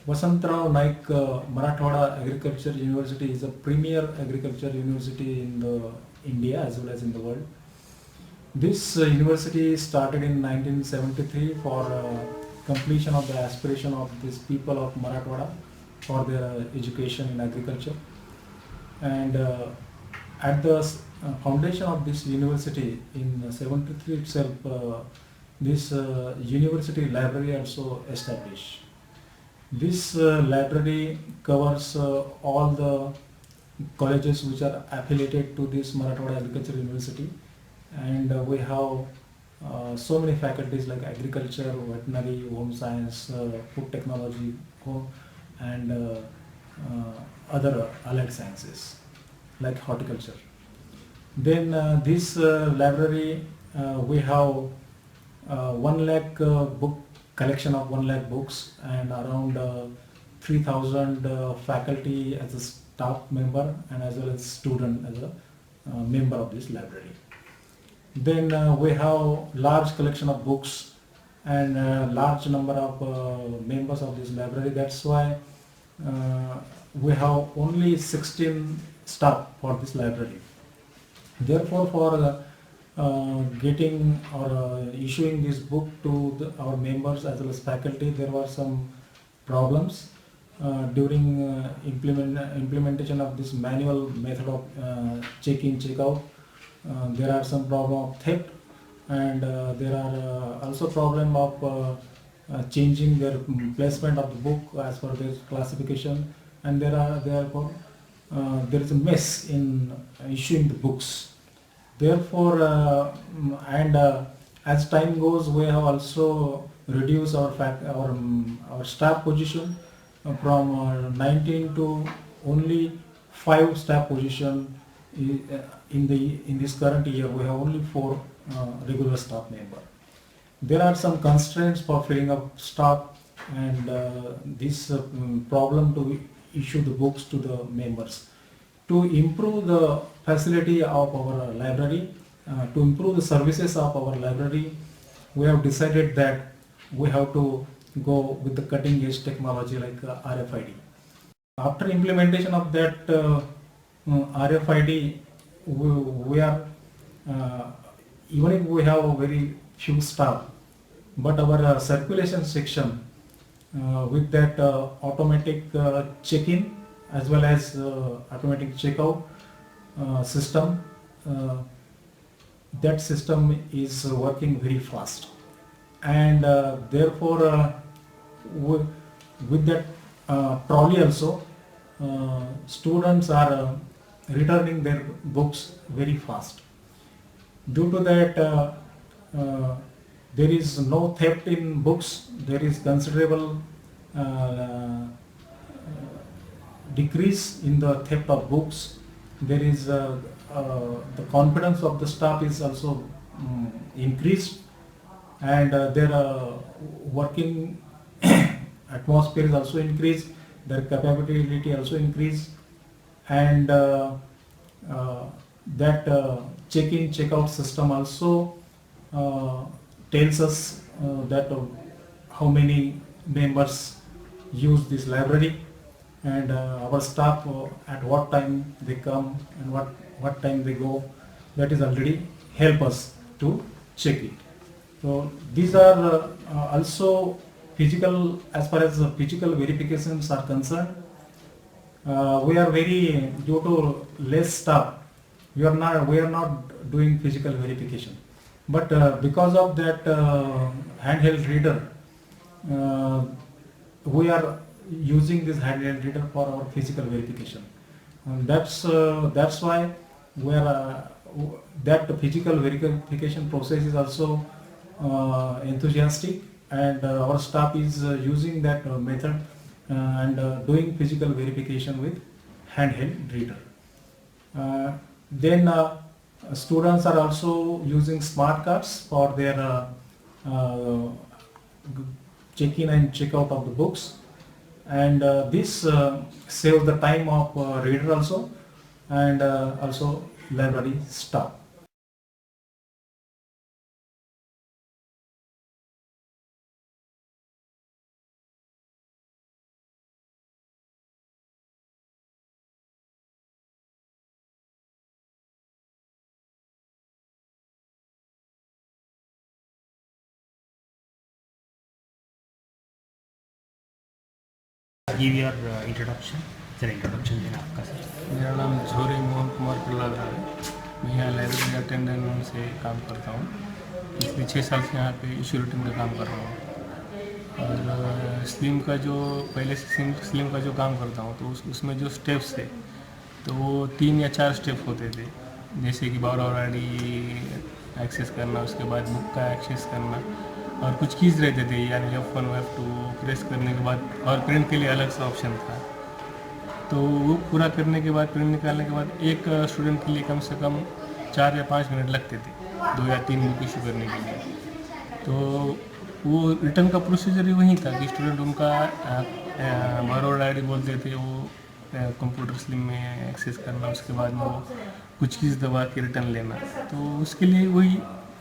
Vasantrao Naik Marathwada Agriculture University is a premier agriculture university in India as well as in the world. This university started in 1973 for completion of the aspiration of these people of Marathwada for their education in agriculture. And at the foundation of this university in 73 itself, this university library also established. This library covers all the colleges which are affiliated to this Marathwada Agriculture University, and we have so many faculties like agriculture, veterinary, home science, food technology, and other allied sciences like horticulture. Then this library we have 1 lakh book collection of 1 lakh books and around 3000 faculty as a staff member and as well as student as a member of this library. Then we have large collection of books and large number of members of this library. That's why we have only 16 staff for this library. Therefore, for getting or issuing this book to our members as well as faculty, there were some problems during implementation of this manual method of check-in, check-out. There are some problem of theft, and there are also problem of changing their placement of the book as per their classification, and therefore there is a mess in issuing the books. Therefore, as time goes, we have also reduced our staff position from 19 to only 5 staff position. In this current year, we have only 4 regular staff member. There are some constraints for filling up staff, and this problem to issue the books to the members. To improve the facility of our library, to improve the services of our library, we have decided that we have to go with the cutting edge technology like RFID. After implementation of that RFID, we are even if we have a very few staff, but our circulation section with that automatic check-in as well as automatic checkout system, that system is working very fast, and therefore with that trolley also students are returning their books very fast. Due to that there is no theft in books. There is considerable decrease in the theft of books. There is the confidence of the staff is also increased, and their working atmosphere is also increased. Their capability also increased, and that check-in, check-out system also tells us that how many members use this library, and our staff at what time they come and what time they go. That is already help us to check it. So these are also physical, as far as physical verifications are concerned. We are very, due to less staff, we are not doing physical verification, but because of that handheld reader, we are using this handheld reader for our physical verification, and that's why we are that physical verification process is also enthusiastic, and our staff is using that method and doing physical verification with handheld reader. Then students are also using smart cards for their check-in and check-out of the books, and this saves the time of reader also, and also library staff. Give your introduction, जरा introduction देना आपका sir. मेरा नाम झोरी मोहन कुमार प्रहलाद है। मैं यहाँ library attendant से काम करता हूँ। पिछले 6 साल से यहाँ पे इशू रिटर्न का काम कर रहा हूँ। और स्लिम का जो पहले से स्लिम का जो काम करता हूँ तो उसमें जो स्टेप्स थे तो वो 3 या 4 स्टेप होते थे। जैसे कि बार आईडी एक्सेस करना, उसके बाद बुक का एक्सेस करना और कुछ कीज रहते थे, यानी F1 F2 प्रेस करने के बाद, और प्रिंट के लिए अलग सा ऑप्शन था। तो वो पूरा करने के बाद, प्रिंट निकालने के बाद एक स्टूडेंट के लिए कम से कम 4 या 5 मिनट लगते थे 2 या 3 बुक इशू करने के लिए। तो वो रिटर्न का प्रोसीजर ही वही था कि स्टूडेंट उनका बार आईडी बोलते थे, वो कंप्यूटर स्लिम में एक्सेस करना, उसके बाद में वो कुछ चीज़ दबा के रिटर्न लेना। तो उसके लिए वही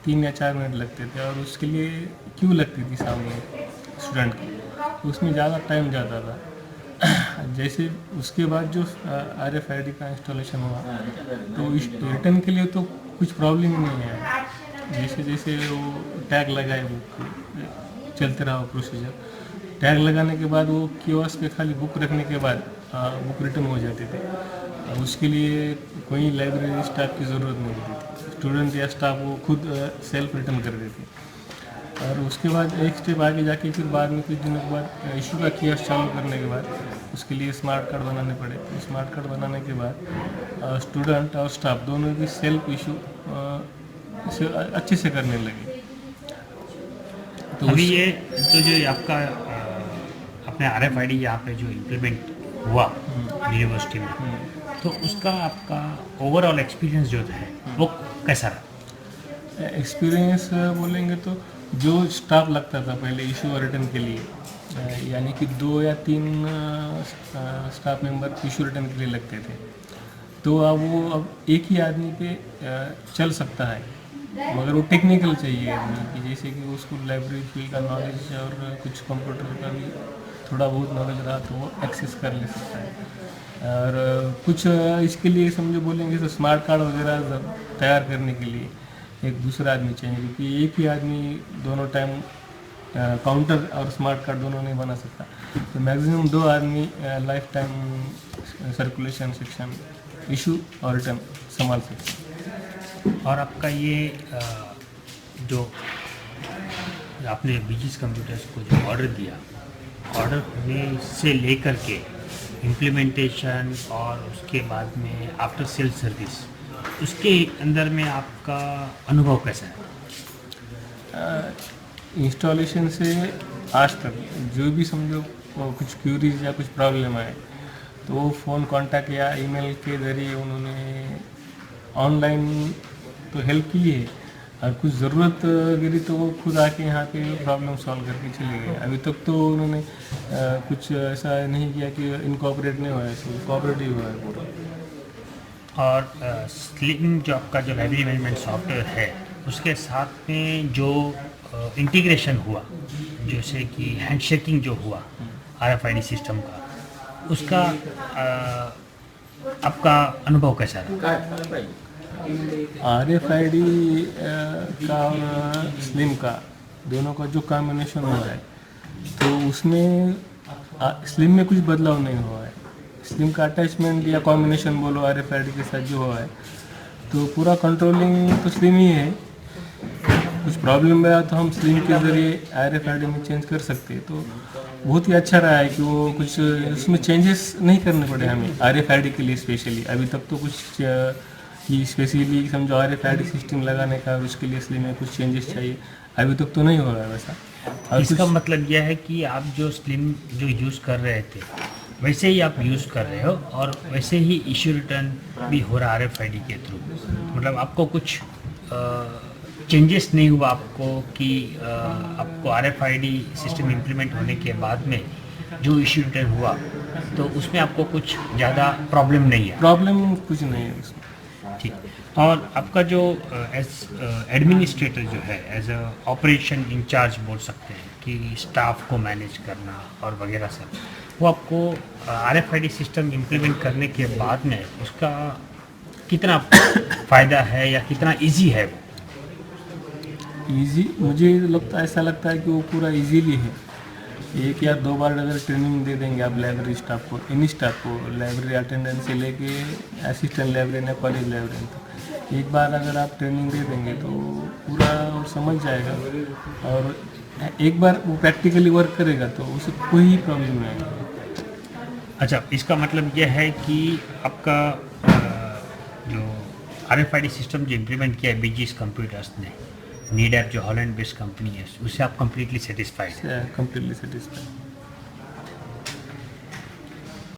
3 या 4 मिनट लगते थे और उसके लिए क्यों लगती थी सामने स्टूडेंट की, तो उसमें ज़्यादा टाइम जाता था। जैसे उसके बाद जो RFID का इंस्टॉलेशन हुआ तो रिटर्न के लिए तो कुछ प्रॉब्लम ही नहीं है। जैसे जैसे वो टैग लगाए, बुक चलते रहा वो प्रोसीजर, टैग लगाने के बाद वो कियोस्क पे खाली बुक रखने के बाद बुक रिटर्न हो जाते थे। उसके लिए कोई लाइब्रेरी स्टाफ की ज़रूरत नहीं होती थी, स्टूडेंट या स्टाफ वो खुद सेल्फ रिटर्न कर देते। और उसके बाद एक स्टेप आगे जाके फिर बाद में कुछ दिनों के बाद इशू का कियोस्क चालू करने के बाद उसके लिए स्मार्ट कार्ड बनाने पड़े। स्मार्ट कार्ड बनाने के बाद स्टूडेंट और स्टाफ दोनों भी सेल्फ इशू अच्छे से करने लगे। तो अभी ये तो जो आपका अपने RFID यहाँ पे जो इम्प्लीमेंट हुआ यूनिवर्सिटी में, तो उसका आपका ओवरऑल एक्सपीरियंस जो है वो कैसा रहा? एक्सपीरियंस बोलेंगे तो जो स्टाफ लगता था पहले इशू और रिटर्न के लिए, यानी कि 2 या 3 स्टाफ मेंबर इशू रिटर्न के लिए लगते थे, तो अब वो एक ही आदमी पे चल सकता है, मगर वो टेक्निकल चाहिए आदमी कि जैसे कि उसको लाइब्रेरी फील्ड का नॉलेज और कुछ कंप्यूटर का भी थोड़ा बहुत नॉलेज रहा तो वो एक्सेस कर ले सकता है। और कुछ इसके लिए समझो बोलेंगे तो स्मार्ट कार्ड वगैरह तैयार करने के लिए एक दूसरा आदमी चाहिए, क्योंकि एक ही आदमी दोनों टाइम काउंटर और स्मार्ट कार्ड दोनों नहीं बना सकता। तो मैक्सिमम 2 आदमी life time circulation section, issue और रिटर्न संभाल सकते हैं। और आपका ये जो आपने बीजीज कंप्यूटर्स को जो ऑर्डर दिया, ऑर्डर होने से लेकर के इम्प्लीमेंटेशन और उसके बाद में आफ्टर सेल सर्विस, उसके अंदर में आपका अनुभव कैसा है? इंस्टॉलेशन से आज तक जो भी समझो कुछ क्यूरीज या कुछ प्रॉब्लम आए तो वो फ़ोन कांटेक्ट या ईमेल के ज़रिए उन्होंने ऑनलाइन तो हेल्प की है, और कुछ ज़रूरत गिरी तो वो खुद आके यहाँ पे प्रॉब्लम सॉल्व करके चले गए। अभी तक तो उन्होंने कुछ ऐसा नहीं किया कि इनकॉर्पोरेट नहीं हुआ है, कोऑपरेटिव हुआ है पूरा। और स्लिम जो आपका जो लाइब्रेरी मैनेजमेंट सॉफ्टवेयर है, उसके साथ में जो इंटीग्रेशन हुआ, जैसे कि हैंडशेकिंग जो हुआ RFID सिस्टम का, उसका आपका अनुभव कैसा रहा? RFID का और स्लिम का दोनों का जो कॉम्बिनेशन हुआ है तो उसमें स्लिम में कुछ बदलाव नहीं हुआ है। स्लिम का अटैचमेंट या कॉम्बिनेशन बोलो RFID के साथ जो हुआ है तो पूरा कंट्रोलिंग तो स्लिम ही है। कुछ प्रॉब्लम आया तो हम स्लिम के ज़रिए RFID में चेंज कर सकते हैं। तो बहुत ही अच्छा रहा है कि वो कुछ उसमें चेंजेस नहीं करने पड़े हमें RFID के लिए स्पेशली। अभी तक तो कुछ कि स्पेशली समझो RFID सिस्टम लगाने का और उसके लिए स्लिम में कुछ चेंजेस चाहिए, अभी तक तो नहीं हो रहा है वैसा। और इसका मतलब यह है कि आप जो स्लिम जो यूज़ कर रहे थे वैसे ही आप यूज़ कर रहे हो और वैसे ही इश्यू रिटर्न भी हो रहा है RFID के थ्रू, मतलब आपको कुछ चेंजेस नहीं हुआ आपको कि आपको RFID सिस्टम इम्प्लीमेंट होने के बाद में जो इश्यू रिटर्न हुआ तो उसमें आपको कुछ ज़्यादा प्रॉब्लम नहीं है? प्रॉब्लम कुछ नहीं है उसमें। ठीक। और आपका जो एज एडमिनिस्ट्रेटर जो है, एज अ ऑपरेशन इंचार्ज बोल सकते हैं कि स्टाफ को मैनेज करना और वगैरह सब, वो आपको RFID सिस्टम इम्प्लीमेंट करने के बाद में उसका कितना फ़ायदा है या कितना इजी है वो? इजी मुझे लगता है, ऐसा लगता है कि वो पूरा इजीली है। एक या दो बार अगर ट्रेनिंग दे देंगे आप लाइब्रेरी स्टाफ को, इन स्टाफ को, लाइब्रेरी अटेंडेंट से लेके असिस्टेंट लाइब्रेरियन या कॉलेज लाइब्रेरियन तक, एक बार अगर आप ट्रेनिंग दे देंगे तो पूरा वो समझ जाएगा, और एक बार वो प्रैक्टिकली वर्क करेगा तो उसे कोई प्रॉब्लम नहीं आएगी। अच्छा, इसका मतलब यह है कि आपका जो RFID सिस्टम जो इम्प्लीमेंट किया है BGS कंप्यूटर्स ने, नीडर जो हॉलैंड बेस्ड कंपनी है, उससे आप कम्प्लीटली सेटिस्फाइड हैं? Completely satisfied.